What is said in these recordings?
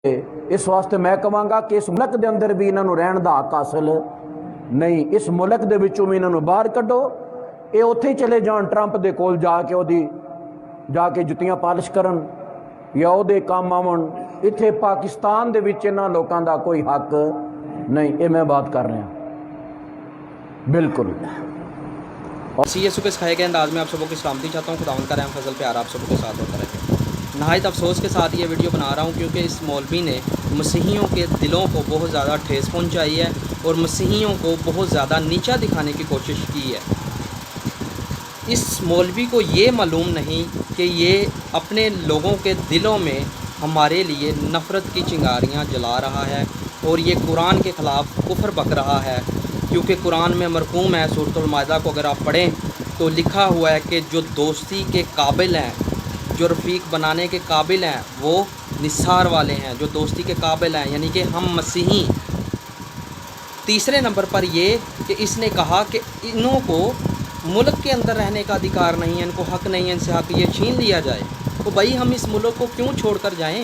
اس واسطے میں کہاں کہ اس ملک دے اندر بھی انہوں رہن دا حق حاصل نہیں، اس ملک دے وچوں بھی انہوں باہر کڈو، یہ اتھے ہی چلے جان ٹرمپ دے کول جا کے جتیاں پالش کرن یا او دے کام آون، اتھے پاکستان دے وچ انہاں لوکاں دا کوئی حق نہیں، یہ میں بات کر رہا ہوں بالکل۔ سی ایس او کے سکھائے گئے انداز میں آپ سبوں کی سلامتی چاہتا ہوں، خداوند کا رحم فضل پیار آپ سبوں کے ساتھ ہوتا رہے۔ نہایت افسوس کے ساتھ یہ ویڈیو بنا رہا ہوں کیونکہ اس مولوی نے مسیحیوں کے دلوں کو بہت زیادہ ٹھیس پہنچائی ہے اور مسیحیوں کو بہت زیادہ نیچا دکھانے کی کوشش کی ہے۔ اس مولوی کو یہ معلوم نہیں کہ یہ اپنے لوگوں کے دلوں میں ہمارے لیے نفرت کی چنگاریاں جلا رہا ہے اور یہ قرآن کے خلاف کفر بک رہا ہے، کیونکہ قرآن میں مرقوم ہے، سورۃ المائدہ کو اگر آپ پڑھیں تو لکھا ہوا ہے کہ جو دوستی کے قابل ہیں، جو رفیق بنانے کے قابل ہیں، وہ نثار والے ہیں، جو دوستی کے قابل ہیں، یعنی کہ ہم مسیحی۔ تیسرے نمبر پر یہ کہ اس نے کہا کہ انہوں کو ملک کے اندر رہنے کا ادھیکار نہیں ہے، ان کو حق نہیں ہے، ان سے حق یہ چھین لیا جائے۔ تو بھائی ہم اس ملک کو کیوں چھوڑ کر جائیں؟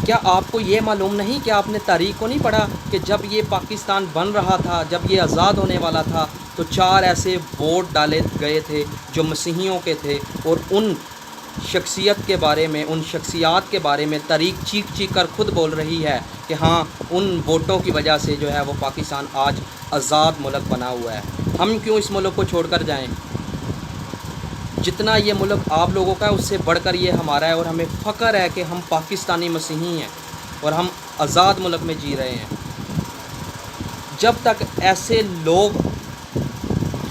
کیا آپ کو یہ معلوم نہیں کہ آپ نے تاریخ کو نہیں پڑھا کہ جب یہ پاکستان بن رہا تھا، جب یہ آزاد ہونے والا تھا تو 4 ایسے ووٹ ڈالے گئے تھے جو مسیحیوں کے تھے، اور ان شخصیت کے بارے میں، ان شخصیات کے بارے میں تاریخ چیخ چیخ کر خود بول رہی ہے کہ ہاں ان ووٹوں کی وجہ سے جو ہے وہ پاکستان آج آزاد ملک بنا ہوا ہے۔ ہم کیوں اس ملک کو چھوڑ کر جائیں؟ جتنا یہ ملک آپ لوگوں کا ہے اس سے بڑھ کر یہ ہمارا ہے، اور ہمیں فخر ہے کہ ہم پاکستانی مسیحی ہیں اور ہم آزاد ملک میں جی رہے ہیں۔ جب تک ایسے لوگ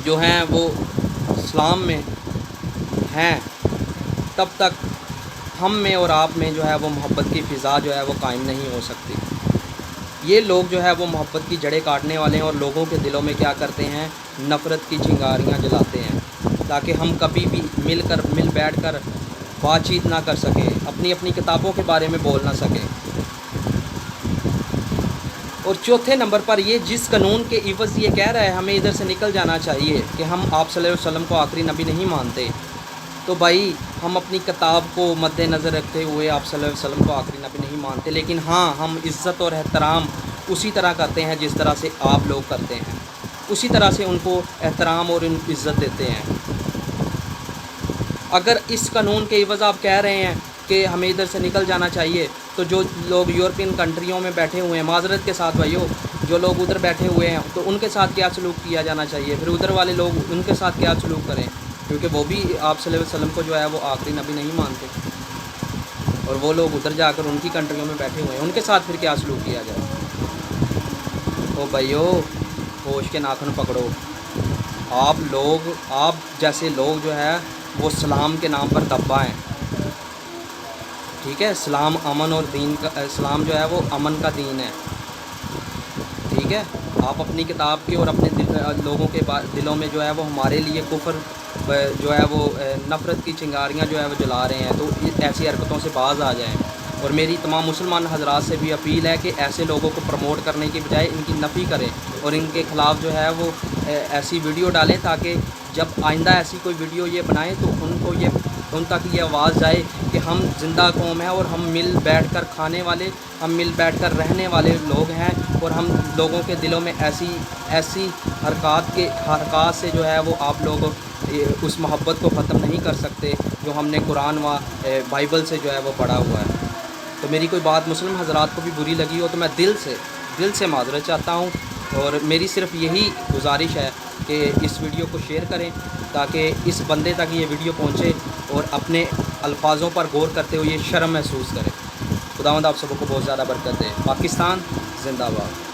جو ہیں وہ اسلام میں ہیں تب تک ہم میں اور آپ میں جو ہے وہ محبت کی فضا جو ہے وہ قائم نہیں ہو سکتی۔ یہ لوگ جو ہے وہ محبت کی جڑیں کاٹنے والے ہیں اور لوگوں کے دلوں میں کیا کرتے ہیں؟ نفرت کی چنگاریاں جلاتے ہیں، تاکہ ہم کبھی بھی مل بیٹھ کر بات چیت نہ کر سکیں، اپنی کتابوں کے بارے میں بول نہ سکیں۔ اور چوتھے نمبر پر یہ جس قانون کے عوض یہ کہہ رہا ہے ہمیں ادھر سے نکل جانا چاہیے کہ ہم آپ صلی اللہ علیہ وسلم کو آخری نبی نہیں مانتے، تو بھائی ہم اپنی کتاب کو مد نظر رکھتے ہوئے آپ صلی اللہ علیہ وسلم کو آخری نبی نہیں مانتے، لیکن ہاں ہم عزت اور احترام اسی طرح کرتے ہیں جس طرح سے آپ لوگ کرتے ہیں، اسی طرح سے ان کو احترام اور عزت دیتے ہیں۔ اگر اس قانون کے عوض آپ کہہ رہے ہیں کہ ہمیں ادھر سے نکل جانا چاہیے، تو جو لوگ یورپین کنٹریوں میں بیٹھے ہوئے ہیں، معذرت کے ساتھ بھائیو، جو لوگ ادھر بیٹھے ہوئے ہیں تو ان کے ساتھ کیا سلوک کیا جانا چاہیے؟ پھر ادھر والے لوگ ان کے ساتھ کیا سلوک کریں؟ کیونکہ وہ بھی آپ صلی اللہ علیہ وسلم کو جو ہے وہ آخری نبی نہیں مانتے، اور وہ لوگ ادھر جا کر ان کی کنٹریوں میں بیٹھے ہوئے ہیں، ان کے ساتھ پھر کیا سلوک کیا جائے؟ او بھائیو، ہوش کے ناخن پکڑو۔ آپ جیسے لوگ جو ہے وہ اسلام کے نام پر دبا ہیں، ٹھیک ہے؟ اسلام امن اور دین کا، اسلام جو ہے وہ امن کا دین ہے، ٹھیک ہے؟ آپ اپنی کتاب کے اور اپنے لوگوں کے دلوں میں جو ہے وہ ہمارے لیے کفر جو ہے وہ نفرت کی چنگاریاں جو ہے وہ جلا رہے ہیں، تو ایسی حرکتوں سے باز آ جائیں۔ اور میری تمام مسلمان حضرات سے بھی اپیل ہے کہ ایسے لوگوں کو پروموٹ کرنے کی بجائے ان کی نفی کریں اور ان کے خلاف جو ہے وہ ایسی ویڈیو ڈالیں، تاکہ جب آئندہ ایسی کوئی ویڈیو یہ بنائیں تو ان تک یہ آواز جائے کہ ہم زندہ قوم ہیں اور ہم مل بیٹھ کر کھانے والے، ہم مل بیٹھ کر رہنے والے لوگ ہیں، اور ہم لوگوں کے دلوں میں ایسی حرکات سے جو ہے وہ آپ لوگ اس محبت کو ختم نہیں کر سکتے جو ہم نے قرآن و بائبل سے جو ہے وہ پڑھا ہوا ہے۔ تو میری کوئی بات مسلم حضرات کو بھی بری لگی ہو تو میں دل سے معذرت چاہتا ہوں، اور میری صرف یہی گزارش ہے کہ اس ویڈیو کو شیئر کریں تاکہ اس بندے تک یہ ویڈیو پہنچے اور اپنے الفاظوں پر غور کرتے ہوئے یہ شرم محسوس کرے۔ خداوند آپ سب کو بہت زیادہ برکت دے۔ پاکستان زندہ باد۔